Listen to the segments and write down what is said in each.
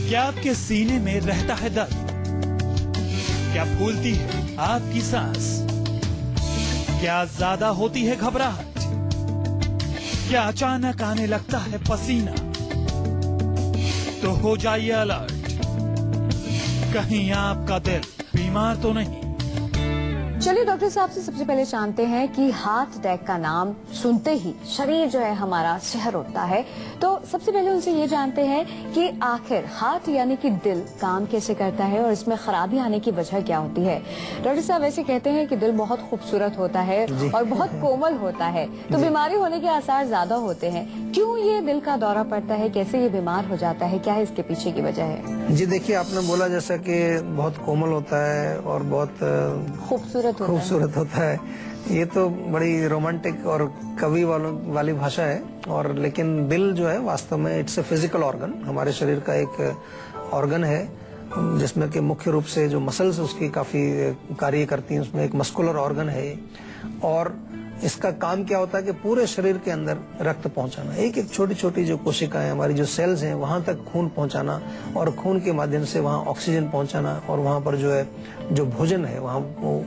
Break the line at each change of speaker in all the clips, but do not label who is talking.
क्या आपके सीने में रहता है दर्द? क्या फूलती है आपकी सांस? क्या ज्यादा होती है घबराहट? क्या अचानक आने लगता है पसीना? तो हो जाइए अलर्ट, कहीं आपका दिल बीमार तो नहीं।
चलिए डॉक्टर साहब से सबसे पहले जानते हैं कि हार्ट अटैक का नाम सुनते ही शरीर जो है हमारा सिहर उठता है। तो सबसे पहले उनसे ये जानते हैं कि आखिर हार्ट यानी कि दिल काम कैसे करता है और इसमें खराबी आने की वजह क्या होती है। डॉक्टर साहब वैसे कहते हैं कि दिल बहुत खूबसूरत होता है और बहुत कोमल होता है, तो बीमारी होने के आसार ज्यादा होते हैं। क्यों ये दिल का दौरा पड़ता है, कैसे ये बीमार हो जाता है, क्या है इसके पीछे की वजह है?
जी देखिए, आपने बोला जैसा कि बहुत कोमल होता है और बहुत खूबसूरत होता है। ये तो बड़ी रोमांटिक और कवि वाली भाषा है। और लेकिन दिल जो है वास्तव में इट्स ए फिजिकल ऑर्गन, हमारे शरीर का एक ऑर्गन है जिसमें कि मुख्य रूप से जो मसल्स उसकी काफी कार्य करती हैं, उसमें एक मस्कुलर ऑर्गन है। और इसका काम क्या होता है कि पूरे शरीर के अंदर रक्त पहुंचाना, एक एक छोटी छोटी जो कोशिकाएं हमारी जो सेल्स हैं वहां तक खून पहुंचाना और खून के माध्यम से वहां ऑक्सीजन पहुंचाना और वहां पर जो है जो भोजन है वहां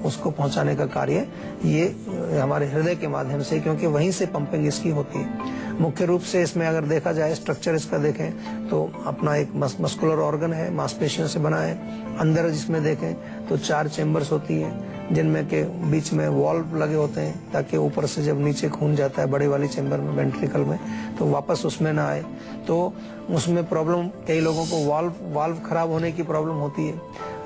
उसको पहुंचाने का कार्य ये हमारे हृदय के माध्यम से, क्योंकि वहीं से पंपिंग इसकी होती है। मुख्य रूप से इसमें अगर देखा जाए, स्ट्रक्चर इसका देखें तो अपना एक मस्कुलर ऑर्गन है, मांसपेशियों से बना है। अंदर जिसमें देखें तो 4 चेम्बर्स होती है जिनमें के बीच में वाल्व लगे होते हैं ताकि ऊपर से जब नीचे खून जाता है बड़े वाली चेम्बर में, वेंट्रिकल में, तो वापस उसमें ना आए। तो उसमें प्रॉब्लम, कई लोगों को वाल्व खराब होने की प्रॉब्लम होती है।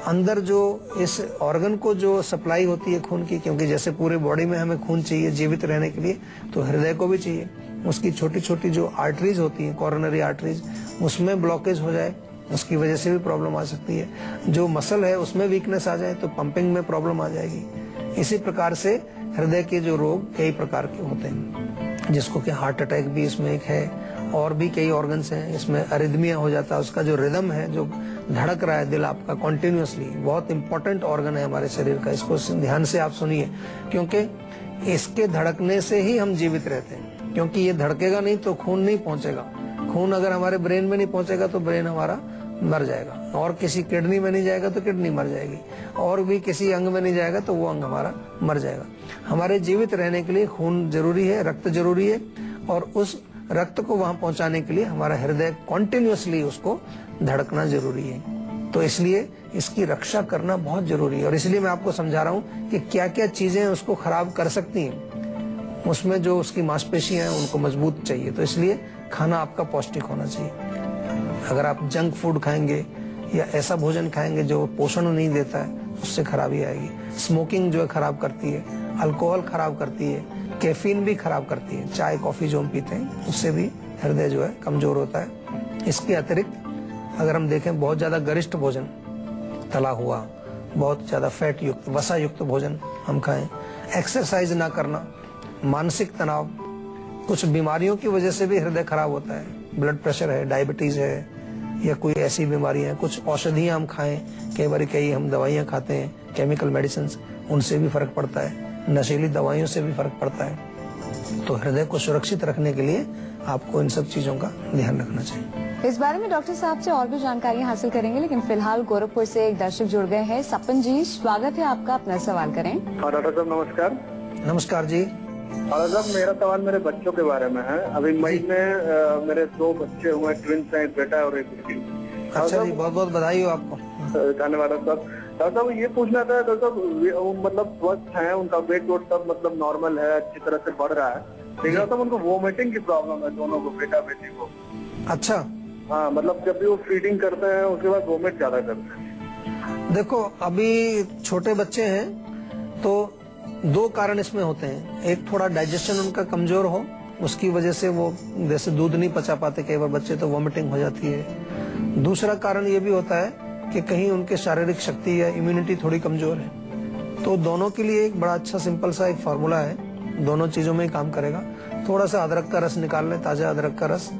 अंदर जो इस ऑर्गन को जो सप्लाई होती है खून की, क्योंकि जैसे पूरे बॉडी में हमें खून चाहिए जीवित रहने के लिए, तो हृदय को भी चाहिए। उसकी छोटी छोटी जो आर्टरीज होती हैं, कॉरोनरी आर्टरीज, उसमें ब्लॉकेज हो जाए, उसकी वजह से भी प्रॉब्लम आ सकती है। जो मसल है उसमें वीकनेस आ जाए तो पंपिंग में प्रॉब्लम आ जाएगी। इसी प्रकार से हृदय के जो रोग कई प्रकार के होते हैं, जिसको कि हार्ट अटैक भी इसमें एक है। और भी कई ऑर्गन्स हैं, इसमें अरिदमिया हो जाता है। उसका जो रिदम है, जो धड़क रहा है दिल आपका कॉन्टिन्यूसली, बहुत इंपॉर्टेंट ऑर्गन है हमारे शरीर का। इसको ध्यान से आप सुनिए, क्योंकि इसके धड़कने से ही हम जीवित रहते हैं। क्योंकि ये धड़केगा नहीं तो खून नहीं पहुंचेगा। खून अगर हमारे ब्रेन में नहीं पहुंचेगा तो ब्रेन हमारा मर जाएगा, और किसी किडनी में नहीं जाएगा तो किडनी मर जाएगी, और भी किसी अंग में नहीं जाएगा तो वो अंग हमारा मर जाएगा। हमारे जीवित रहने के लिए खून जरूरी है, रक्त जरूरी है, और उस रक्त को वहां पहुंचाने के लिए हमारा हृदय कॉन्टिन्यूसली उसको धड़कना जरूरी है। तो इसलिए इसकी रक्षा करना बहुत जरूरी है। और इसलिए मैं आपको समझा रहा हूँ कि क्या क्या चीजें उसको खराब कर सकती हैं। उसमें जो उसकी मांसपेशियां हैं उनको मजबूत चाहिए, तो इसलिए खाना आपका पौष्टिक होना चाहिए। अगर आप जंक फूड खाएंगे या ऐसा भोजन खाएंगे जो पोषण नहीं देता है, उससे खराबी आएगी। स्मोकिंग जो है खराब करती है, अल्कोहल खराब करती है, कैफीन भी खराब करती है। चाय कॉफी जो हम पीते हैं उससे भी हृदय जो है कमजोर होता है। इसके अतिरिक्त अगर हम देखें, बहुत ज्यादा गरिष्ठ भोजन, तला हुआ, बहुत ज्यादा फैट युक्त, वसा युक्त भोजन हम खाएं, एक्सरसाइज ना करना, मानसिक तनाव, कुछ बीमारियों की वजह से भी हृदय खराब होता है। ब्लड प्रेशर है, डायबिटीज है, या कोई ऐसी बीमारी है, कुछ औषधियां हम खाएं, कई हम दवाइयां खाते हैं, केमिकल मेडिसिन, उनसे भी फर्क पड़ता है, नशीली दवाइयों से भी फर्क पड़ता है। तो हृदय को सुरक्षित रखने के लिए आपको इन सब चीजों का ध्यान रखना चाहिए।
इस बारे में डॉक्टर साहब से और भी जानकारी हासिल करेंगे, लेकिन फिलहाल गोरखपुर से एक दर्शक जुड़ गए हैं। सपन जी, स्वागत है आपका, अपना सवाल करें।
डॉक्टर साहब नमस्कार।
नमस्कार जी।
डॉक्टर साहब, मेरा सवाल मेरे बच्चों के बारे में है। अभी मई में मेरे 2 बच्चे हुए, ट्विंस हैं, एक बेटा और एक बेटी।
अच्छा जी, बहुत बहुत बधाई हो आपको।
धन्यवाद डॉक्टर साहब। ये पूछना था डॉक्टर साहब, मतलब स्वस्थ है, उनका वेट सब मतलब नॉर्मल है, अच्छी तरह से बढ़ रहा है, लेकिन डॉक्टर उनको वोमिटिंग की प्रॉब्लम है, दोनों को, बेटा बेटी को।
अच्छा।
हाँ, मतलब जब भी वो फीडिंग करते हैं उसके बाद वोमिट ज्यादा करते हैं।
देखो, अभी छोटे बच्चे हैं तो 2 कारण इसमें होते हैं। एक, थोड़ा डाइजेशन उनका कमजोर हो, उसकी वजह से वो जैसे दूध नहीं पचा पाते कई बार बच्चे, तो वोमिटिंग हो जाती है। दूसरा कारण ये भी होता है कि कहीं उनके शारीरिक शक्ति या इम्यूनिटी थोड़ी कमजोर है। तो दोनों के लिए एक बड़ा अच्छा सिंपल सा एक फार्मूला है, दोनों चीजों में ही काम करेगा। थोड़ा सा अदरक का रस निकाल लें, ताजा अदरक का रस,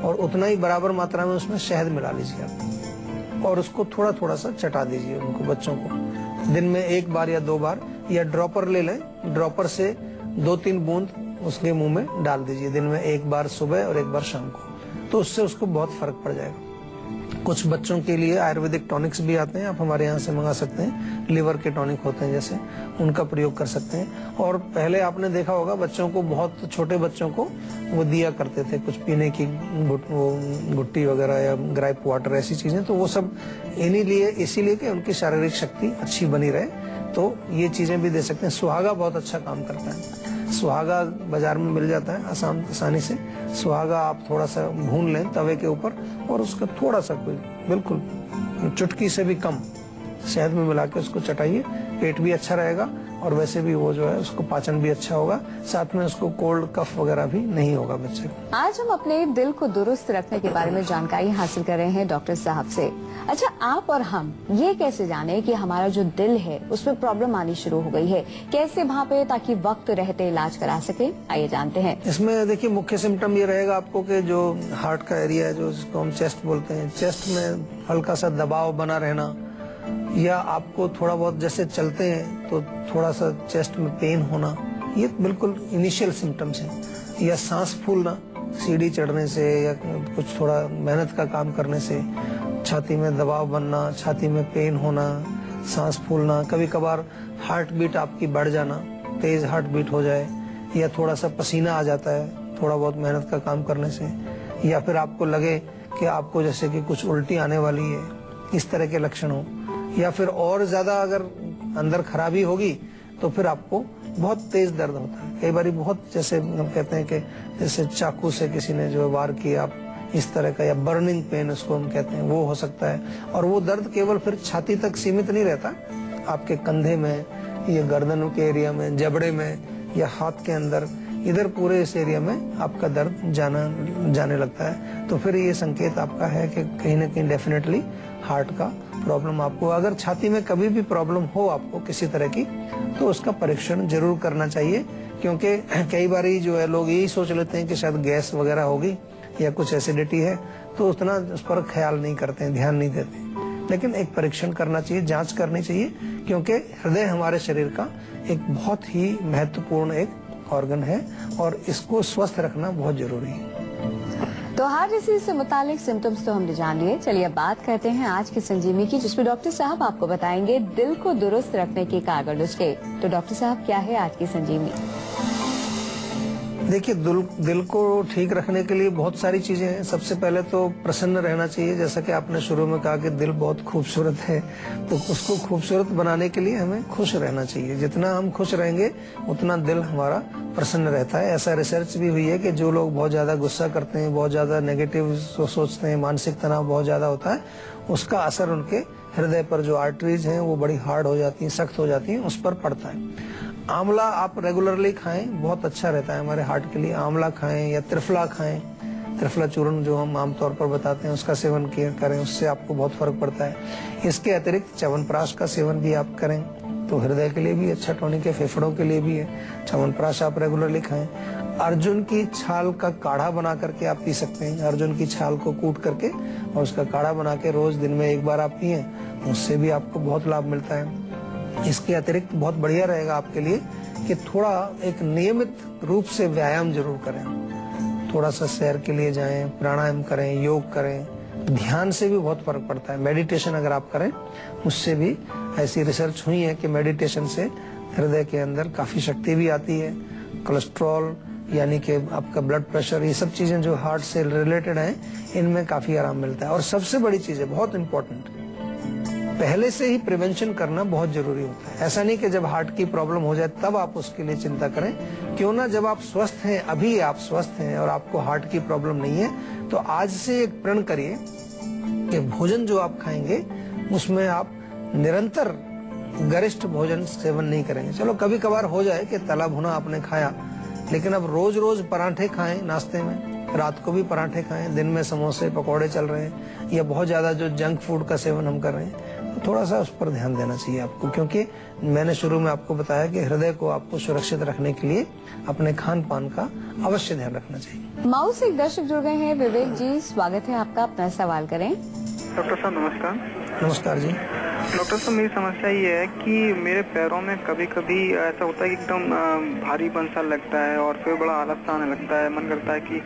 और उतना ही बराबर मात्रा में उसमें शहद मिला लीजिए आप, और उसको थोड़ा थोड़ा सा चटा दीजिए उनको, बच्चों को। दिन में 1 बार या 2 बार, या ड्रॉपर ले लें, ड्रॉपर से 2-3 बूंद उसके मुंह में डाल दीजिए दिन में 1 बार सुबह और 1 बार शाम को, तो उससे उसको बहुत फर्क पड़ जाएगा। कुछ बच्चों के लिए आयुर्वेदिक टॉनिक्स भी आते हैं, आप हमारे यहाँ से मंगा सकते हैं। लिवर के टॉनिक होते हैं जैसे, उनका प्रयोग कर सकते हैं। और पहले आपने देखा होगा बच्चों को, बहुत छोटे बच्चों को वो दिया करते थे कुछ पीने की गुट्टी वगैरह या ग्राइप वाटर, ऐसी चीजें। तो वो सब इसीलिए कि उनकी शारीरिक शक्ति अच्छी बनी रहे, तो ये चीजें भी दे सकते हैं। सुहागा बहुत अच्छा काम करता है। सुहागा बाजार में मिल जाता है आसानी से। सुहागा आप थोड़ा सा भून लें तवे के ऊपर, और उसका थोड़ा सा, कोई बिल्कुल चुटकी से भी कम शहद में मिला के उसको चटाइए। पेट भी अच्छा रहेगा और वैसे भी वो जो है उसको पाचन भी अच्छा होगा, साथ में उसको कोल्ड कफ वगैरह भी नहीं होगा बच्चे को।
आज हम अपने दिल को दुरुस्त रखने के बारे में जानकारी हासिल कर रहे हैं डॉक्टर साहब से। अच्छा, आप और हम ये कैसे जाने कि हमारा जो दिल है उसमें प्रॉब्लम आनी शुरू हो गई है, कैसे भांपे ताकि वक्त रहते इलाज करा सके, आइए जानते हैं।
इसमें देखिए मुख्य सिम्टम ये रहेगा आपको कि जो हार्ट का एरिया है, जो जिसको हम चेस्ट बोलते हैं, चेस्ट में हल्का सा दबाव बना रहना, या आपको थोड़ा बहुत जैसे चलते हैं तो थोड़ा सा चेस्ट में पेन होना, ये बिल्कुल इनिशियल सिम्टम्स हैं। या सांस फूलना सीढ़ी चढ़ने से या कुछ थोड़ा मेहनत का काम करने से, छाती में दबाव बनना, छाती में पेन होना, सांस फूलना, कभी कभार हार्ट बीट आपकी बढ़ जाना, तेज हार्ट बीट हो जाए, या थोड़ा सा पसीना आ जाता है थोड़ा बहुत मेहनत का काम करने से, या फिर आपको लगे कि आपको जैसे कि कुछ उल्टी आने वाली है, इस तरह के लक्षण हो, या फिर और ज्यादा अगर अंदर खराबी होगी तो फिर आपको बहुत तेज दर्द होता है। कई बार बहुत, जैसे हम कहते हैं कि जैसे चाकू से किसी ने जो वार किया, आप इस तरह का, या बर्निंग पेन उसको हम कहते हैं, वो हो सकता है। और वो दर्द केवल फिर छाती तक सीमित नहीं रहता, आपके कंधे में या गर्दन के एरिया में, जबड़े में, या हाथ के अंदर, इधर पूरे इस एरिया में आपका दर्द जाने लगता है। तो फिर ये संकेत आपका है कि कहीं ना कहीं डेफिनेटली हार्ट का प्रॉब्लम आपको। अगर छाती में कभी भी प्रॉब्लम हो आपको किसी तरह की, तो उसका परीक्षण जरूर करना चाहिए, क्योंकि कई बार जो है लोग यही सोच लेते हैं कि शायद गैस वगैरह होगी या कुछ एसिडिटी है, तो उतना उस पर ख्याल नहीं करते हैं, ध्यान नहीं देते। लेकिन एक परीक्षण करना चाहिए, जांच करनी चाहिए, क्योंकि हृदय हमारे शरीर का एक बहुत ही महत्वपूर्ण एक ऑर्गन है और इसको स्वस्थ रखना बहुत जरूरी है।
तो हार्ट डिसीज से मुतालिक सिम्टम्स तो हमने जान लिए। चलिए अब बात करते हैं आज की संजीवनी की, जिसमें डॉक्टर साहब आपको बताएंगे दिल को दुरुस्त रखने के कारगर नुस्खे। तो डॉक्टर साहब, क्या है आज की संजीवनी?
देखिए, दिल को ठीक रखने के लिए बहुत सारी चीजें हैं। सबसे पहले तो प्रसन्न रहना चाहिए। जैसा कि आपने शुरू में कहा कि दिल बहुत खूबसूरत है, तो उसको खूबसूरत बनाने के लिए हमें खुश रहना चाहिए। जितना हम खुश रहेंगे उतना दिल हमारा प्रसन्न रहता है। ऐसा रिसर्च भी हुई है कि जो लोग बहुत ज्यादा गुस्सा करते हैं, बहुत ज्यादा नेगेटिव सोचते हैं, मानसिक तनाव बहुत ज्यादा होता है, उसका असर उनके हृदय पर, जो आर्टरीज हैं वो बड़ी हार्ड हो जाती हैं, सख्त हो जाती हैं, उस पर पड़ता है। आंवला आप रेगुलरली खाएं, बहुत अच्छा रहता है हमारे हार्ट के लिए। आंवला खाएं या त्रिफला खाएं, त्रिफला चूर्ण जो हम आमतौर पर बताते हैं उसका सेवन करें, उससे आपको बहुत फर्क पड़ता है। इसके अतिरिक्त च्यवनप्राश का सेवन भी आप करें तो हृदय के लिए भी अच्छा टॉनिक है, फेफड़ों के लिए भी है। च्यवनप्राश आप रेगुलरली खाएं। अर्जुन की छाल का काढ़ा बना करके आप पी सकते हैं। अर्जुन की छाल को कूट करके और उसका काढ़ा बना के रोज दिन में एक बार आप पिए, उससे भी आपको बहुत लाभ मिलता है। इसके अतिरिक्त बहुत बढ़िया रहेगा आपके लिए कि थोड़ा एक नियमित रूप से व्यायाम जरूर करें। थोड़ा सा सैर के लिए जाएं, प्राणायाम करें, योग करें। ध्यान से भी बहुत फर्क पड़ता है। मेडिटेशन अगर आप करें, उससे भी ऐसी रिसर्च हुई है कि मेडिटेशन से हृदय के अंदर काफी शक्ति भी आती है। कोलेस्ट्रॉल यानी कि आपका ब्लड प्रेशर, ये सब चीजें जो हार्ट से रिलेटेड हैं, इनमें काफी आराम मिलता है। और सबसे बड़ी चीज है, बहुत इंपॉर्टेंट, पहले से ही प्रिवेंशन करना बहुत जरूरी होता है। ऐसा नहीं कि जब हार्ट की प्रॉब्लम हो जाए तब आप उसके लिए चिंता करें। क्यों ना, जब आप स्वस्थ हैं, अभी आप स्वस्थ हैं और आपको हार्ट की प्रॉब्लम नहीं है, तो आज से एक प्रण करिए कि भोजन जो आप खाएंगे उसमें आप निरंतर गरिष्ठ भोजन सेवन नहीं करेंगे। चलो कभी कभार हो जाए कि तला भुना आपने खाया, लेकिन अब रोज रोज पराठे खाएं नाश्ते में, रात को भी पराठे खाएं, दिन में समोसे पकौड़े चल रहे हैं, या बहुत ज्यादा जो जंक फूड का सेवन हम कर रहे हैं, तो थोड़ा सा उस पर ध्यान देना चाहिए आपको। क्योंकि मैंने शुरू में आपको बताया कि हृदय को आपको सुरक्षित रखने के लिए अपने खान पान का अवश्य ध्यान रखना चाहिए।
माउ से एक दर्शक जुड़ गए हैं। विवेक जी, स्वागत है आपका, अपना सवाल करें।
डॉक्टर साहब नमस्कार।
नमस्कार जी।
डॉक्टर साहब मेरी समस्या ये है कि मेरे पैरों में कभी कभी ऐसा होता है कि एकदम भारीपन सा लगता है और फिर बड़ा आलस सा आने लगता है। मन करता है कि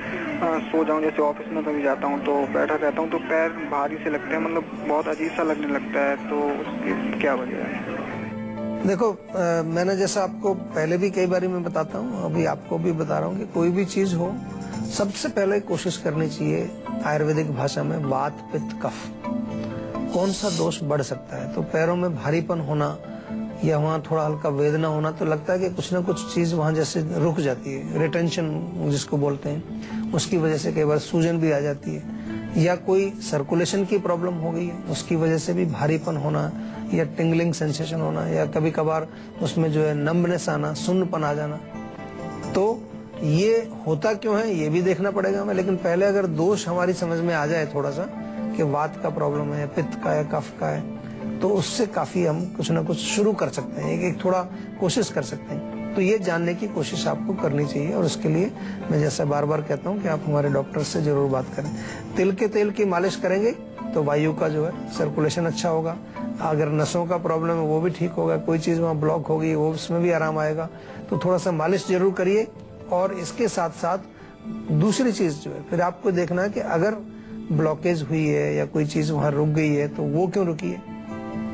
सो जाऊं। जैसे ऑफिस में कभी जाता हूं तो बैठा रहता हूं तो पैर भारी से लगते हैं, मतलब बहुत अजीब सा लगने लगता है। तो उसकी क्या वजह है?
देखो मैंने जैसा आपको पहले भी कई बार मैं बताता हूँ, अभी आपको भी बता रहा हूँ कि कोई भी चीज हो सबसे पहले कोशिश करनी चाहिए आयुर्वेदिक भाषा में वात पित्त कफ, कौन सा दोष बढ़ सकता है। तो पैरों में भारीपन होना या वहाँ थोड़ा हल्का वेदना होना तो लगता है कि कुछ ना कुछ चीज वहाँ जैसे रुक जाती है, रिटेंशन जिसको बोलते हैं, उसकी वजह से कई बार सूजन भी आ जाती है। या कोई सर्कुलेशन की प्रॉब्लम हो गई है उसकी वजह से भी भारीपन होना या टिंगलिंग सेंसेशन होना या कभी कभार उसमें जो है नम्बनेस आना, सुन्नपन आ जाना। तो ये होता क्यों है ये भी देखना पड़ेगा हमें। लेकिन पहले अगर दोष हमारी समझ में आ जाए थोड़ा सा कि वात का प्रॉब्लम है, पित्त का है, कफ का है, तो उससे काफी हम कुछ ना कुछ शुरू कर सकते हैं, एक थोड़ा कोशिश कर सकते हैं। तो ये जानने की कोशिश आपको करनी चाहिए और उसके लिए मैं जैसा बार बार कहता हूँ कि आप हमारे डॉक्टर से जरूर बात करें। तिल के तेल की मालिश करेंगे तो वायु का जो है सर्कुलेशन अच्छा होगा। अगर नसों का प्रॉब्लम है वो भी ठीक होगा, कोई चीज वहाँ ब्लॉक होगी वो उसमें भी आराम आएगा। तो थोड़ा सा मालिश जरूर करिए। और इसके साथ साथ दूसरी चीज जो है फिर आपको देखना है कि अगर ब्लॉकेज हुई है या कोई चीज वहां रुक गई है तो वो क्यों रुकी है,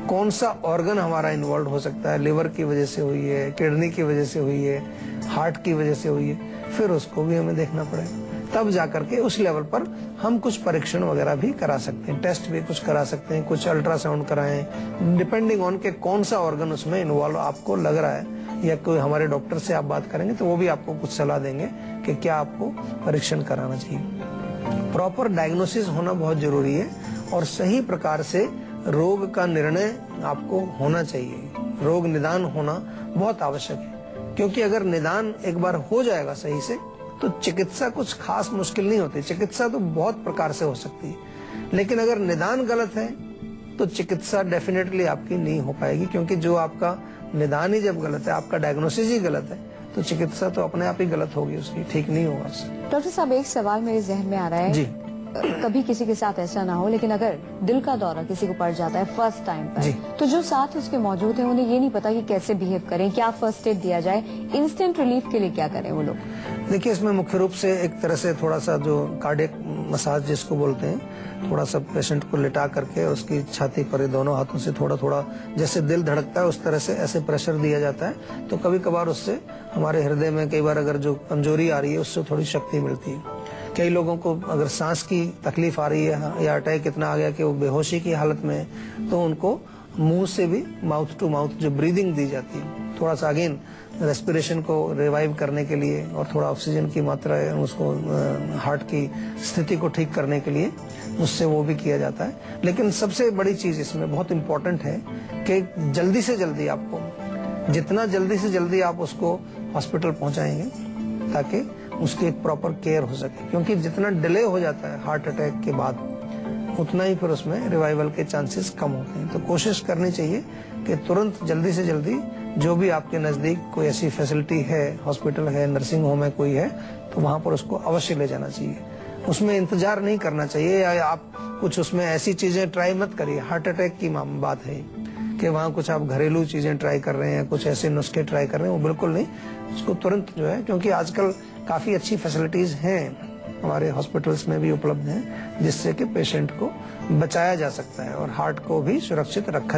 कौन सा ऑर्गन हमारा इन्वॉल्व हो सकता है, लिवर की वजह से हुई है, किडनी की वजह से हुई है, हार्ट की वजह से हुई है, फिर उसको भी हमें देखना पड़ेगा। तब जाकर के उस लेवल पर हम कुछ परीक्षण वगैरह भी करा सकते हैं, टेस्ट भी कुछ करा सकते हैं, कुछ अल्ट्रासाउंड कराएं, डिपेंडिंग ऑन के कौन सा ऑर्गन उसमें इन्वॉल्व आपको लग रहा है। या कोई हमारे डॉक्टर से आप बात करेंगे तो वो भी आपको कुछ सलाह देंगे कि क्या आपको परीक्षण कराना चाहिए। प्रॉपर डायग्नोसिस होना बहुत जरूरी है और सही प्रकार से रोग का निर्णय आपको होना चाहिए। रोग निदान होना बहुत आवश्यक है, क्योंकि अगर निदान एक बार हो जाएगा सही से तो चिकित्सा कुछ खास मुश्किल नहीं होती। चिकित्सा तो बहुत प्रकार से हो सकती है, लेकिन अगर निदान गलत है तो चिकित्सा डेफिनेटली आपकी नहीं हो पाएगी, क्योंकि जो आपका निदान ही जब गलत है, आपका डायग्नोसिस ही गलत है, तो चिकित्सा तो अपने आप ही गलत होगी, उसकी ठीक नहीं होगा।
डॉक्टर साहब एक सवाल मेरे जहन में आ रहा है जी। कभी किसी के साथ ऐसा ना हो, लेकिन अगर दिल का दौरा किसी को पड़ जाता है फर्स्ट टाइम पर, तो जो साथ उसके मौजूद हैं उन्हें ये नहीं पता कि कैसे बिहेव करें, क्या फर्स्ट एड दिया जाए, इंस्टेंट रिलीफ के लिए क्या करें वो लोग?
देखिए इसमें मुख्य रूप से एक तरह से थोड़ा सा जो कार्डियक मसाज जिसको बोलते हैं, थोड़ा सा पेशेंट को लिटा करके उसकी छाती पर दोनों हाथों से थोड़ा थोड़ा जैसे दिल धड़कता है उस तरह से ऐसे प्रेशर दिया जाता है। तो कभी कभार उससे हमारे हृदय में कई बार अगर जो कमजोरी आ रही है उससे थोड़ी शक्ति मिलती है। कई लोगों को अगर सांस की तकलीफ आ रही है या अटैक इतना आ गया कि वो बेहोशी की हालत में है, तो उनको मुंह से भी माउथ टू माउथ जो ब्रीदिंग दी जाती है, थोड़ा सा अगेन रेस्पिरेशन को रिवाइव करने के लिए और थोड़ा ऑक्सीजन की मात्रा उसको हार्ट की स्थिति को ठीक करने के लिए उससे वो भी किया जाता है। लेकिन सबसे बड़ी चीज इसमें बहुत इम्पोर्टेंट है कि जल्दी से जल्दी आपको, जितना जल्दी से जल्दी आप उसको हॉस्पिटल पहुंचाएंगे ताकि उसकी एक प्रॉपर केयर हो सके, क्योंकि जितना डिले हो जाता है हार्ट अटैक के बाद उतना ही फिर उसमें रिवाइवल के चांसेस कम होते हैं। तो कोशिश करनी चाहिए कि तुरंत जल्दी से जल्दी जो भी आपके नजदीक कोई ऐसी फैसिलिटी है, हॉस्पिटल है, नर्सिंग होम है कोई है, तो वहां पर उसको अवश्य ले जाना चाहिए। उसमें इंतजार नहीं करना चाहिए या आप कुछ उसमें ऐसी चीजें ट्राई मत करिए। हार्ट अटैक की बात है कि वहाँ कुछ आप घरेलू चीजें ट्राई कर रहे हैं, कुछ ऐसे नुस्खे ट्राई कर रहे हैं, वो बिल्कुल नहीं। उसको तुरंत जो है, क्योंकि आजकल काफी अच्छी फैसिलिटीज हैं हमारे हॉस्पिटल्स में भी उपलब्ध हैं, जिससे कि पेशेंट को बचाया जा सकता है और हार्ट को भी सुरक्षित रखा